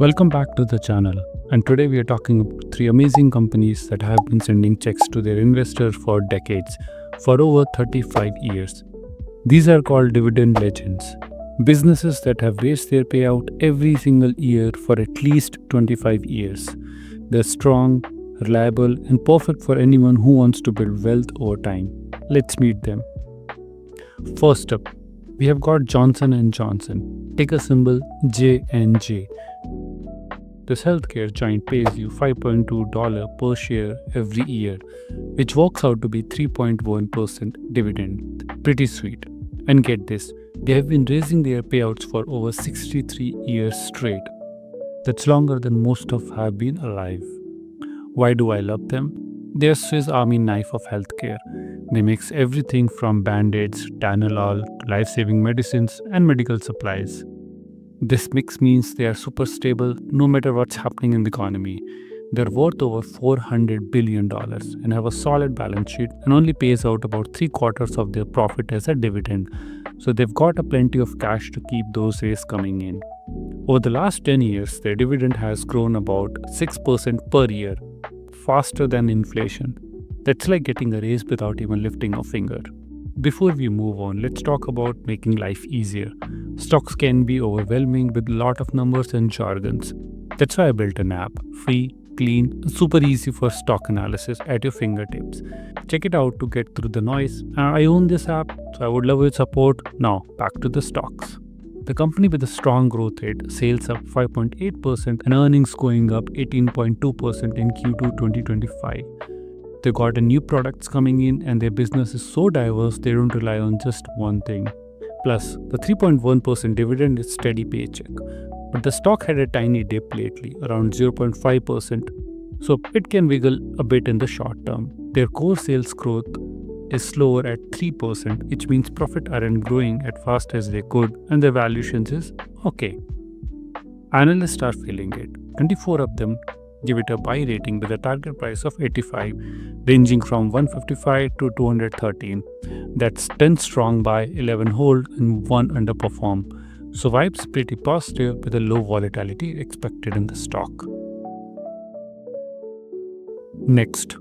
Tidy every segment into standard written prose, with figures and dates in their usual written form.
Welcome back to the channel. And today we are talking about three amazing companies that have been sending checks to their investors for decades, for over 35 years. These are called dividend legends, businesses that have raised their payout every single year for at least 25 years. They're strong, reliable, and perfect for anyone who wants to build wealth over time. Let's meet them. First up, we have got Johnson & Johnson, ticker symbol JNJ. This healthcare giant pays you $5.2 per share every year, which works out to be 3.1% dividend. Pretty sweet. And get this, they have been raising their payouts for over 63 years straight. That's longer than most of have been alive. Why do I love them? They're Swiss Army knife of healthcare. They mix everything from band-aids, Tanolol, to life-saving medicines and medical supplies. This mix means they are super stable no matter what's happening in the economy. They're worth over $400 billion and have a solid balance sheet and only pays out about 3/4 of their profit as a dividend. So they've got a plenty of cash to keep those rates coming in. Over the last 10 years, their dividend has grown about 6% per year, faster than inflation. That's like getting a raise without even lifting a finger. Before we move on, let's talk about making life easier. Stocks can be overwhelming with a lot of numbers and jargons. That's why I built an app, free, clean, and super easy for stock analysis at your fingertips. Check it out to get through the noise. I own this app, so I would love your support. Now, back to the stocks. The company with a strong growth rate, sales up 5.8% and earnings going up 18.2% in Q2 2025. They got a new products coming in and their business is so diverse they don't rely on just one thing. Plus, the 3.1% dividend is steady paycheck. But the stock had a tiny dip lately, around 0.5%, so it can wiggle a bit in the short term. Their core sales growth is slower at 3%, which means profit aren't growing as fast as they could and their valuations is okay. Analysts are feeling it. 24 of them give it a buy rating with a target price of 85, ranging from 155 to 213. That's 10 strong buy, 11 hold, and 1 underperform. So vibes pretty positive with a low volatility expected in the stock. Next,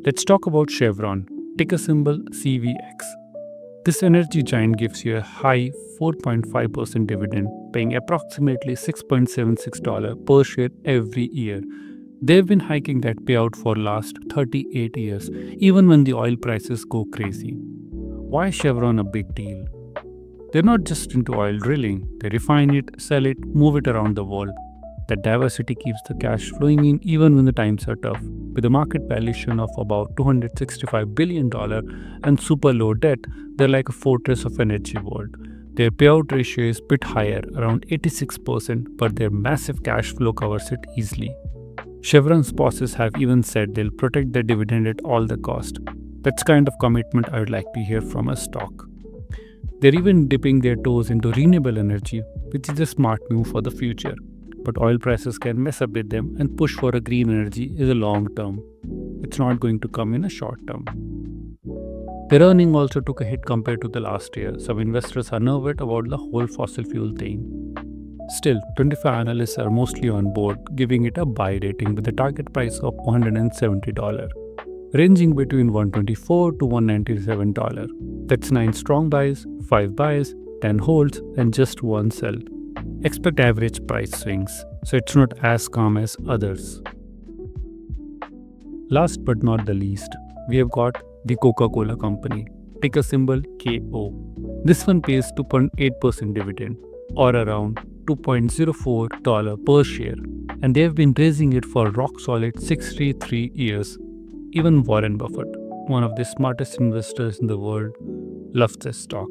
let's talk about Chevron, ticker symbol CVX. This energy giant gives you a high 4.5% dividend, paying approximately $6.76 per share every year. They've been hiking that payout for last 38 years, even when the oil prices go crazy. Why is Chevron a big deal? They're not just into oil drilling. They refine it, sell it, move it around the world. That diversity keeps the cash flowing in even when the times are tough. With a market valuation of about $265 billion and super low debt, they're like a fortress of energy world. Their payout ratio is a bit higher, around 86%, but their massive cash flow covers it easily. Chevron's bosses have even said they'll protect their dividend at all the cost. That's kind of commitment I would like to hear from a stock. They're even dipping their toes into renewable energy, which is a smart move for the future. But oil prices can mess up with them and push for a green energy is a long term. It's not going to come in a short term. Their earning also took a hit compared to the last year. Some investors are nervous about the whole fossil fuel thing. Still, 25 analysts are mostly on board, giving it a buy rating with a target price of $170, ranging between $124 to $197. That's 9 strong buys, 5 buys, 10 holds, and just 1 sell. Expect average price swings, so it's not as calm as others. Last but not the least, we have got the Coca-Cola Company, ticker symbol KO. This one pays 2.8% dividend, or around $2.04 per share, and they have been raising it for rock solid 63 years. Even Warren Buffett, one of the smartest investors in the world, loves this stock.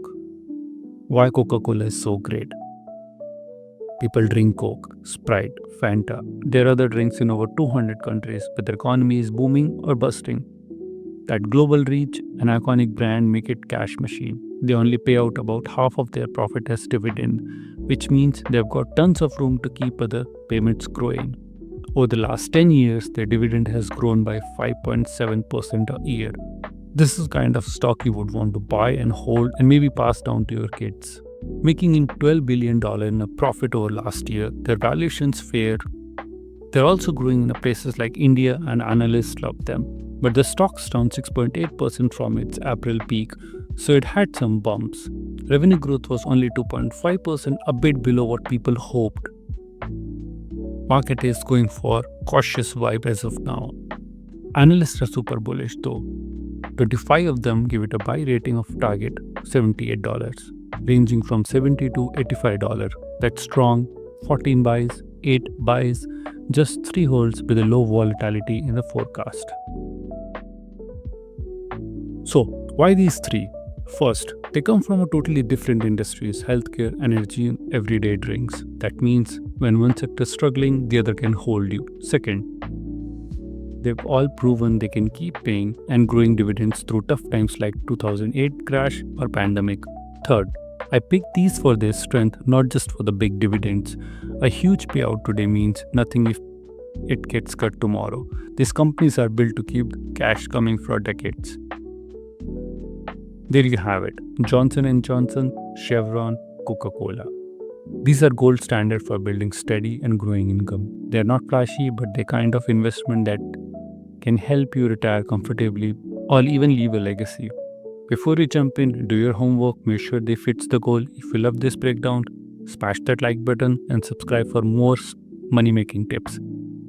Why Coca-Cola is so great? People drink Coke, Sprite, Fanta. There are other drinks in over 200 countries, but the economy is booming or busting. That global reach and iconic brand make it cash machine. They only pay out about half of their profit as dividend, which means they've got tons of room to keep other payments growing. Over the last 10 years, their dividend has grown by 5.7% a year. This is kind of stock you would want to buy and hold and maybe pass down to your kids. making in $12 billion in a profit over last year. Their valuations fair. They're also growing in places like India, and analysts love them. But the stock's down 6.8% from its April peak, so it had some bumps. Revenue growth was only 2.5%, a bit below what people hoped. Market is going for cautious vibe as of now. Analysts are super bullish though. 25 of them give it a buy rating of target $78, ranging from $70 to $85. That's strong. 14 buys, 8 buys, just 3 holds with a low volatility in the forecast. So, why these 3? First, they come from a totally different industries: healthcare, energy, and everyday drinks. That means when one sector is struggling, the other can hold you. Second, they've all proven they can keep paying and growing dividends through tough times like 2008 crash or pandemic. Third, I picked these for their strength, not just for the big dividends. A huge payout today means nothing if it gets cut tomorrow. These companies are built to keep cash coming for decades. There you have it. Johnson & Johnson, Chevron, Coca-Cola. These are gold standard for building steady and growing income. They're not flashy, but they're kind of investment that can help you retire comfortably or even leave a legacy. Before you jump in, do your homework, make sure they fits the goal. If you love this breakdown, smash that like button and subscribe for more money making tips.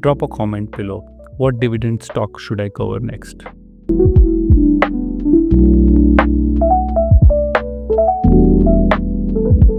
Drop a comment below. What dividend stock should I cover next?